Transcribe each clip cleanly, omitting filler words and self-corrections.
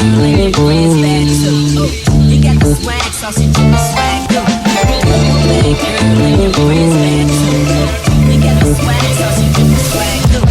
girl and your friends bad too. You got the swag, so she do the swag too. Big girl and your friends bad too. You got the swag, so she do the swag too.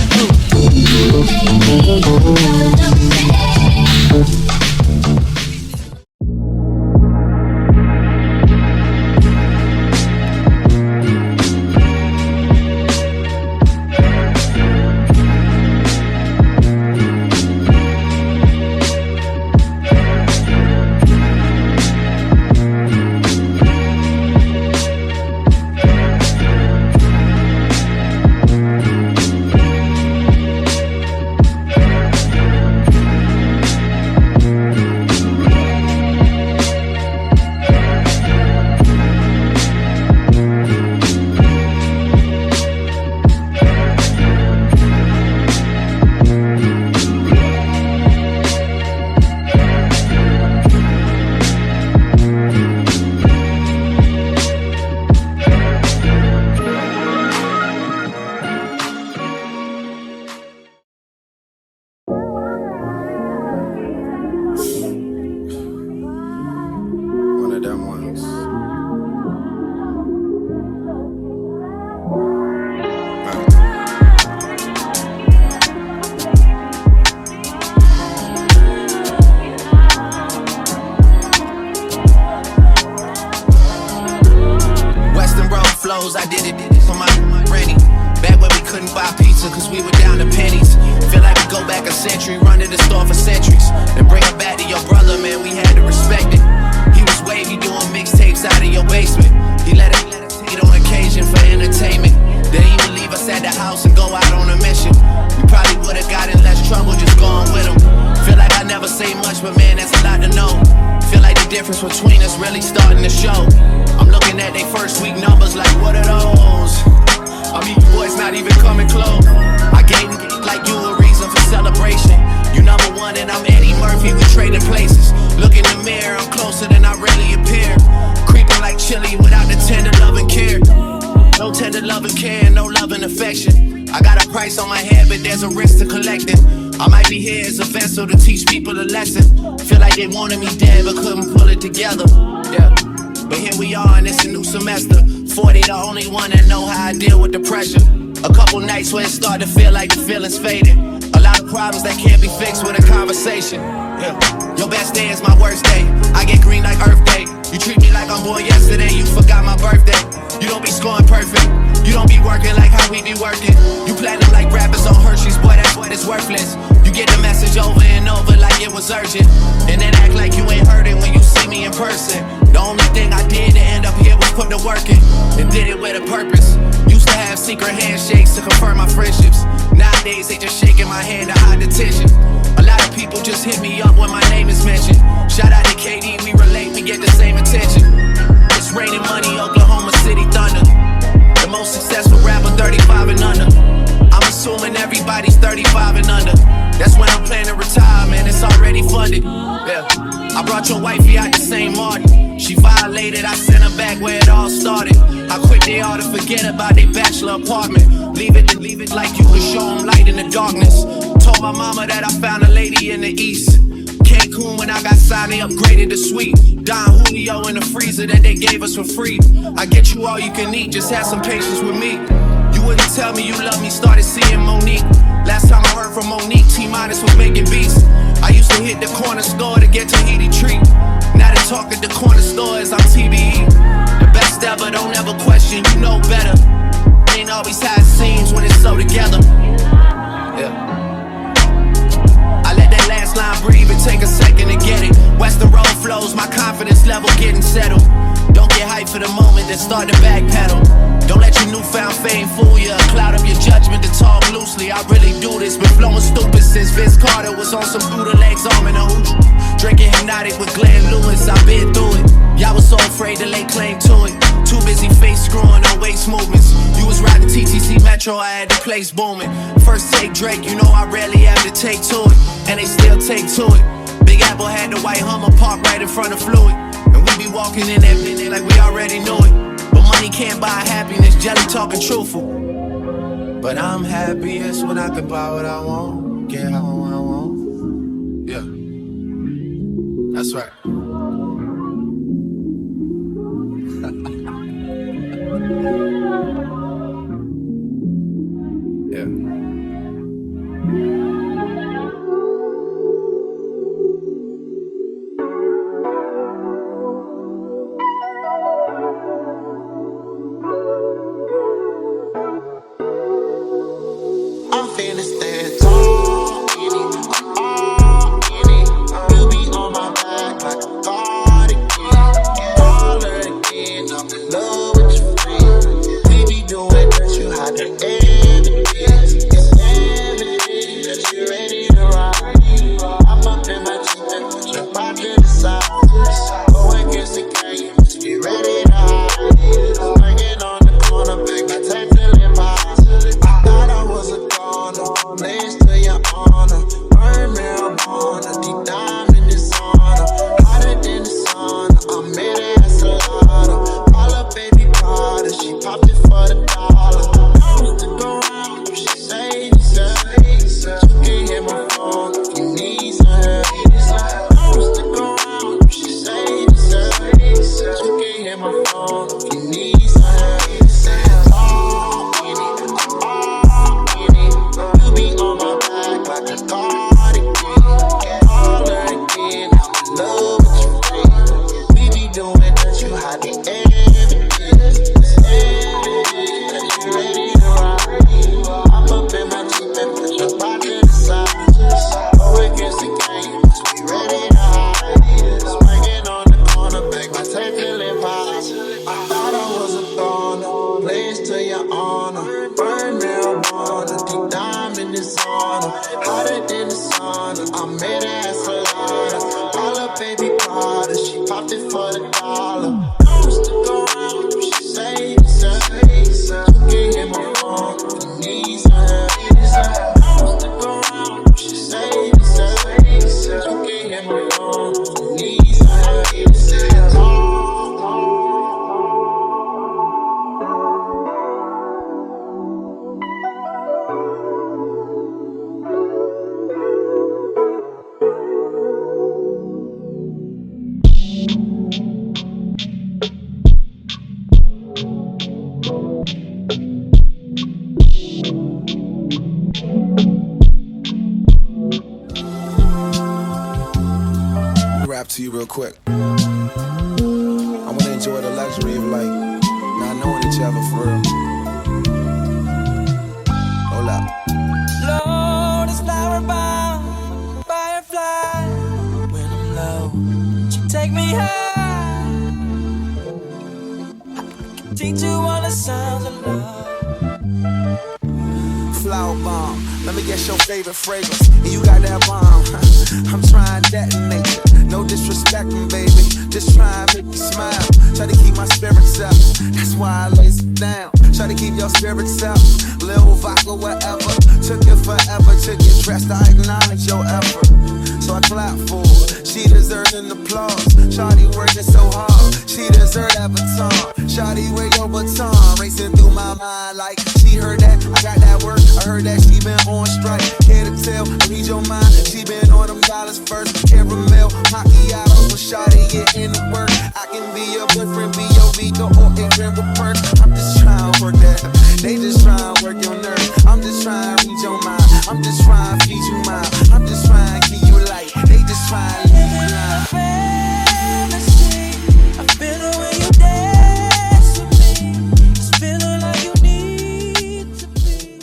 I did it for my granny. Back when we couldn't buy pizza cause we were down to pennies. Feel like we go back a century, run to the store for centuries. And bring it back to your brother, man, we had to respect it. He was wavy doing mixtapes out of your basement. He let us hit on occasion for entertainment. Then he would leave us at the house and go out on a mission. We probably would've got in less trouble just going with him. Feel like I never say much, but man, that's a lot to know. Feel like the difference between us really starting to show. I'm looking at they first week numbers like, what are those? I mean, you boys not even coming close. I gave like you a reason for celebration. You number one and I'm Eddie Murphy, we trading places. Look in the mirror, I'm closer than I really appear. Creeping like chili without the tender love and care. No tender love and care, no love and affection. I got a price on my head, but there's a risk to collecting. I might be here as a vessel to teach people a lesson. Feel like they wanted me dead, but couldn't pull it together. Yeah. But here we are and it's a new semester. 40 the only one that know how I deal with the pressure. A couple nights where it started to feel like the feelings faded. A lot of problems that can't be fixed with a conversation. Yeah. Your best day is my worst day. I get green like Earth Day. You treat me like I'm born yesterday, you forgot my birthday. You don't be scoring perfect. You don't be working like how we be working. You platinum like rappers on Hershey's, boy, that's what it's worthless. You get the message over and over like it was urgent. And then act like you ain't heard it when you see me in person. The only thing I did to end up here was put the work in. And did it with a purpose. Used to have secret handshakes to confirm my friendships. Nowadays they just shaking my hand to hide the tension. A lot of people just hit me up when my name is mentioned. Shout out to KD, we relate, we get the same attention. It's raining money, Oklahoma City Thunder. The most successful rapper 35 and under. I'm assuming everybody's 35 and under. That's when I'm planning to retire, man, it's already funded. Yeah. I brought your wifey out the same morning. She violated, I sent her back where it all started. How quick they ought to forget about their bachelor apartment. Leave it like you could show them light in the darkness. Told my mama that I found a lady in the east. Cancun when I got signed, they upgraded the suite. Don Julio in the freezer that they gave us for free. I get you all you can eat, just have some patience with me. You wouldn't tell me you love me, started seeing Monique. Last time I heard from Monique, T-Minus was making beats. I used to hit the corner store to get Tahiti treat. Now the talk at the corner store is on TBE. The best ever, don't ever question, you know better. Ain't always how it seems when it's so together. Yeah. I let that last line breathe and take a second to get it. Western road flows, my confidence level getting settled. Don't get hyped for the moment, then start to backpedal. Don't let your newfound fame fool you. Cloud up your judgment to talk loosely. I really do this, been flowing stupid since Vince Carter was on some Buddha legs, arm in a hooch. Drinking hypnotic with Glenn Lewis, I've been through it. Y'all was so afraid to lay claim to it. Too busy face screwing on waist movements. You was riding TTC Metro, I had the place booming. First take Drake, you know I rarely have to take to it. And they still take to it. Big Apple had the white Hummer parked right in front of Fluid. And we be walking in that minute like we already knew it. But money can't buy happiness, Jelly talking truthful. But I'm happiest when I can buy what I want. Get how I want. Yeah. That's right. Yeah. I'm finna stand tall in it, all in it. You be on my back like a cardigan. Taller again, I'm in love with your friend. We be doing that, you hide the evidence. It's evident that you're ready to ride. I'm up in my Jeep and put your pop to the side. Go against the game, you must be ready to hide. Swinging on the corner, big my tape till it pops. Thought I was a goner, place to your honor. Burn marijuana, deep diamond is honor. Hotter than the sauna, I made it as a lotta. All her baby Prada, she popped it for the dollar. Don't stick around, she say this. You can hit my phone if you need some help. Don't stick around, she say this. You can hit my phone if you need some help. All in it, all in it. You be on my back like a cardigan. Taller again, I'm in love with your friend. We be doing that, you hide the evidence. It's evident that you ready to ride. I'm up in my Jeep and put your pop to the side. Go against the game, must be ready to hide. Swinging on the corner, beg my tape till it pops. I thought I was a goner, place to your honor. Burn marijuana, deep diamond is honor. Hotter than the sauna, I made it as a lotta. All her baby Prada, she popped it for the dollar. Don't stick around, she say this. You can hit my phone if you need some help. Don't stick around, she say this. You can hit my phone if you need some help. Rap to you real quick. I wanna enjoy the luxury of like not knowing each other for real. Hold up. Lord is flower bound, firefly. When I'm low, she take me high. I can teach you all the sounds of love. Flower bomb, let me guess your favorite fragrance. And you got that bomb. I'm trying to detonate it. No disrespecting, baby. Just try and make me smile. Try to keep my spirits up. That's why I lays it down. Try to keep your spirits up. Little vodka, whatever. Took it forever to get dressed. I acknowledge your effort. So I clap for her. She deserves an applause. Shawty working so hard. She deserves that baton. Shawty, where your baton? Racing through my mind like she heard that. I got that work. I heard that she been on strike. Care to tell? Read your mind. She been on them dollars first. Caramel, macchiato. When Shawty get in the work, I can be your boyfriend, be your Vito, or a grand reverse. I'm just trying to work that. They just trying to work your nerves. I'm just trying to read your mind. I'm just trying to feed you mine. I'm just trying to keep you light. They just trying to leave you blind. I feel the way you dance with me. It's feeling like you need to be.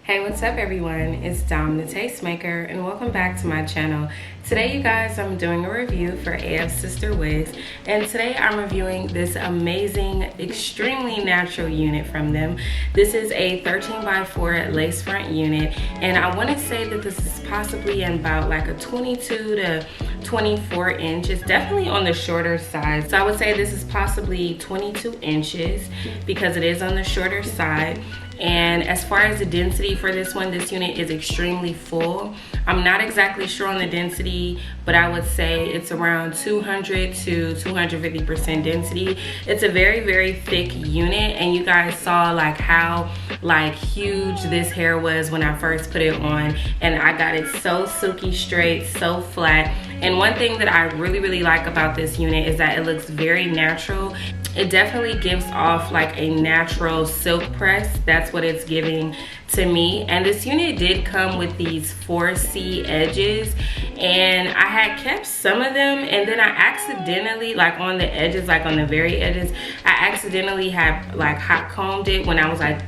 Hey, what's up everyone? It's the Tastemaker and welcome back to my channel. Today you guys, I'm doing a review for Afsisterwig, and today I'm reviewing this amazing, extremely natural unit from them. This is a 13x4 lace front unit, and I want to say that this is possibly in about like a 22 to 24 inch. It's definitely on the shorter side, so I would say this is possibly 22 inches because it is on the shorter side. And as far as the density for this one, this unit is extremely full. I'm not exactly sure on the density, but I would say it's around 200 to 250% density. It's a very, very thick unit, and you guys saw like how like huge this hair was when I first put it on, and I got it so silky straight, so flat. And one thing that I really like about this unit is that it looks very natural. It definitely gives off like a natural silk press. That's what it's giving to me. And this unit did come with these 4C edges, and I had kept some of them, and then I accidentally, like on the edges, like on the very edges, I accidentally had like hot combed it when I was like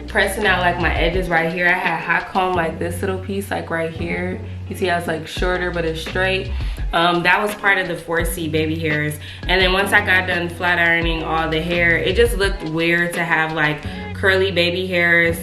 pressing out like my edges right here. I had hot comb like this little piece like right here. You see how it's like shorter but it's straight. That was part of the 4C baby hairs. And then once I got done flat ironing all the hair, it just looked weird to have like curly baby hairs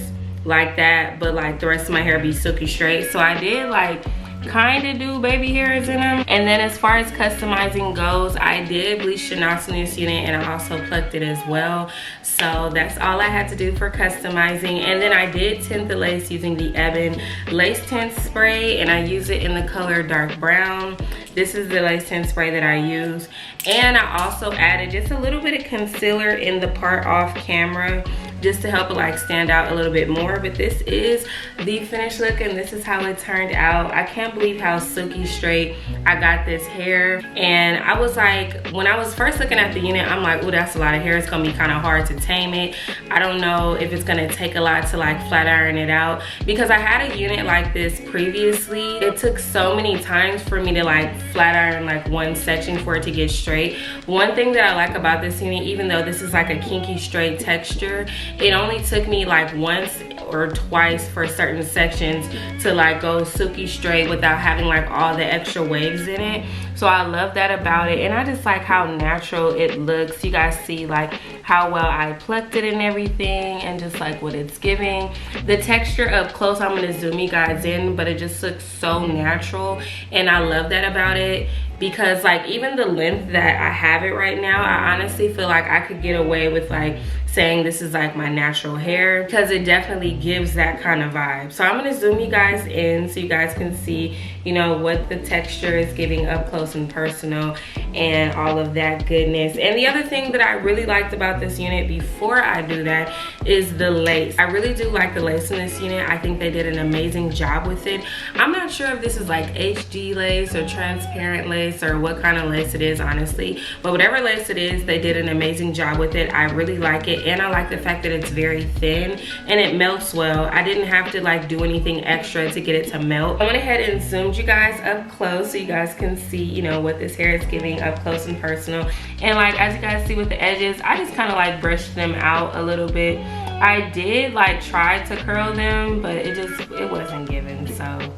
like that, but like the rest of my hair be silky straight. So I did like kind of do baby hairs in them. And then as far as customizing goes, I did bleach the knots in this unit, and I also plucked it as well. So that's all I had to do for customizing. And then I did tint the lace using the Ebin lace tint spray, and I use it in the color dark brown. This is the lace tint spray that I use. And I also added just a little bit of concealer in the part off camera, just to help it like stand out a little bit more. But this is the finished look, and this is how it turned out. I can't believe how silky straight I got this hair. And I was like, when I was first looking at the unit, I'm like, oh, that's a lot of hair. It's gonna be kind of hard to tame it. I don't know if it's gonna take a lot to like flat iron it out, because I had a unit like this previously. It took so many times for me to like flat iron like one section for it to get straight. One thing that I like about this unit, even though this is like a kinky straight texture, it only took me like once or twice for certain sections to like go silky straight without having like all the extra waves in it. So I love that about it, and I just like how natural it looks. You guys see like how well I plucked it and everything, and just like what it's giving. The texture up close, I'm gonna zoom you guys in, but it just looks so natural, and I love that about it. Because like even the length that I have it right now, I honestly feel like I could get away with like saying this is like my natural hair, because it definitely gives that kind of vibe. So I'm gonna zoom you guys in so you guys can see, you know, what the texture is giving up close and personal and all of that goodness. And the other thing that I really liked about this unit before I do that is the lace. I really do like the lace in this unit. I think they did an amazing job with it. I'm not sure if this is like HD lace or transparent lace or what kind of lace it is, honestly, but whatever lace it is, they did an amazing job with it. I really like it, and I like the fact that it's very thin and it melts well. I didn't have to like do anything extra to get it to melt. I went ahead and zoomed you guys up close so you guys can see, you know, what this hair is giving up close and personal. And like as you guys see with the edges, I just kind of like brushed them out a little bit. I did like try to curl them, but it wasn't given. So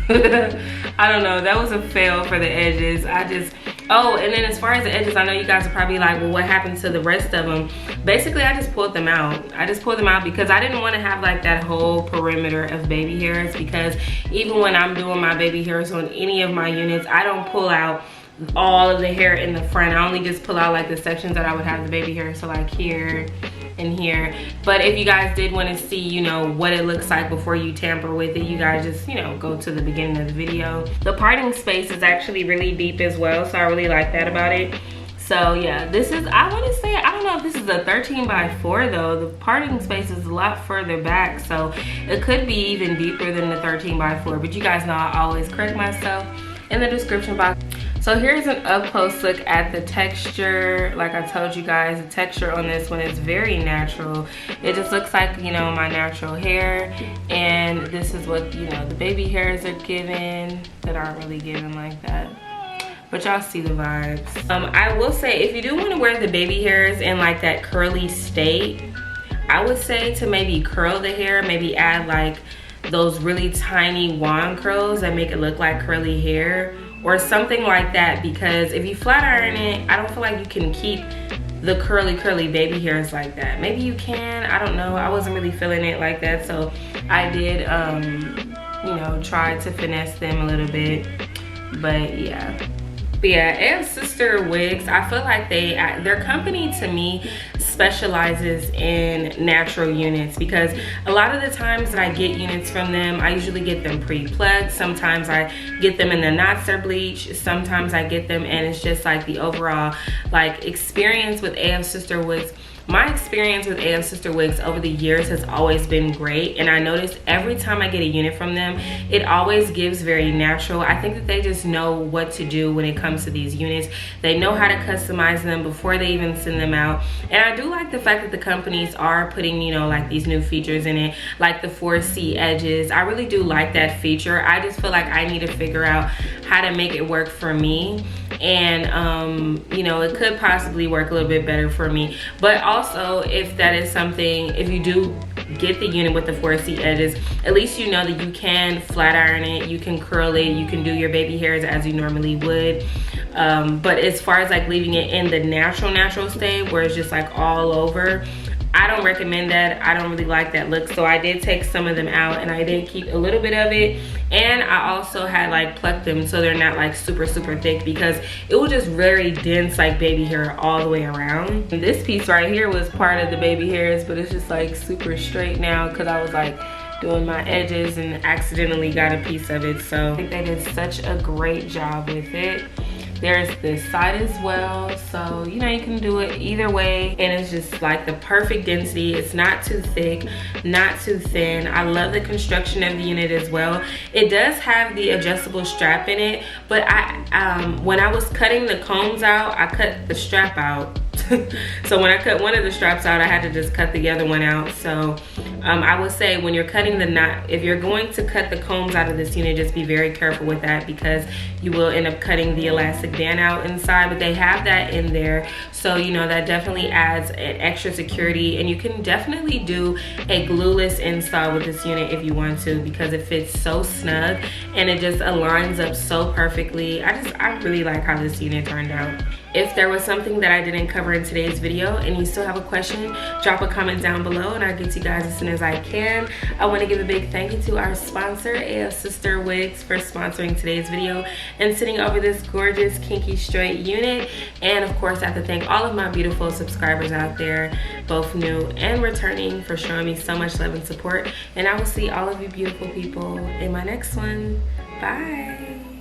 I don't know, that was a fail for the edges. Oh, and then as far as the edges, I know you guys are probably like, well, what happened to the rest of them? Basically, I just pulled them out. I just pulled them out because I didn't want to have like that whole perimeter of baby hairs, because even when I'm doing my baby hairs on any of my units, I don't pull out all of the hair in the front. I only just pull out like the sections that I would have the baby hair, so like here and here. But if you guys did want to see, you know, what it looks like before you tamper with it, you guys just, you know, go to the beginning of the video. The parting space is actually really deep as well, so I really like that about it. So yeah, this is, I want to say, I don't know if this is a 13x4 though. The parting space is a lot further back, so it could be even deeper than the 13x4, but you guys know I always correct myself in the description box. So here's an up close look at the texture. Like I told you guys, the texture on this one is very natural. It just looks like, you know, my natural hair. And this is what, you know, the baby hairs are given that aren't really given like that. But y'all see the vibes. I will say, if you do want to wear the baby hairs in like that curly state, I would say to maybe curl the hair, maybe add like those really tiny wand curls that make it look like curly hair or something like that, because if you flat iron it, I don't feel like you can keep the curly baby hairs like that. Maybe you can, I don't know. I wasn't really feeling it like that, so I did you know, try to finesse them a little bit. But yeah, AFSISTER wigs, I feel like their company to me specializes in natural units, because a lot of the times that I get units from them, I usually get them pre-plucked. Sometimes I get them in the knots or bleach. Sometimes I get them and it's just like the overall like experience with AFSISTER wigs my experience with Afsisterwigs over the years has always been great, and I noticed every time I get a unit from them, it always gives very natural. I think that they just know what to do when it comes to these units. They know how to customize them before they even send them out. And I do like the fact that the companies are putting, you know, like these new features in it, like the 4C edges. I really do like that feature. I just feel like I need to figure out how to make it work for me, and you know, it could possibly work a little bit better for me. But also, if that is something, if you do get the unit with the 4C edges, at least you know that you can flat iron it, you can curl it, you can do your baby hairs as you normally would. But as far as like leaving it in the natural state where it's just like all over, I don't recommend that. I don't really like that look. So I did take some of them out, and I did keep a little bit of it. And I also had like plucked them so they're not like super thick, because it was just very dense like baby hair all the way around. And this piece right here was part of the baby hairs, but it's just like super straight now because I was like doing my edges and accidentally got a piece of it. So I think they did such a great job with it. There's this side as well, so you know, you can do it either way, and it's just like the perfect density. It's not too thick, not too thin. I love the construction of the unit as well. It does have the adjustable strap in it, but when I was cutting the combs out, I cut the strap out. So when I cut one of the straps out, I had to just cut the other one out. So I would say when you're cutting the knot, if you're going to cut the combs out of this unit, just be very careful with that, because you will end up cutting the elastic band out inside. But they have that in there, so you know, that definitely adds an extra security. And you can definitely do a glueless install with this unit if you want to, because it fits so snug and it just aligns up so perfectly. I really like how this unit turned out. If there was something that I didn't cover in today's video and you still have a question, drop a comment down below and I'll get to you guys as soon as I can. I want to give a big thank you to our sponsor, Afsisterwigs, for sponsoring today's video and sending over this gorgeous kinky straight unit. And of course, I have to thank all of my beautiful subscribers out there, both new and returning, for showing me so much love and support. And I will see all of you beautiful people in my next one. Bye.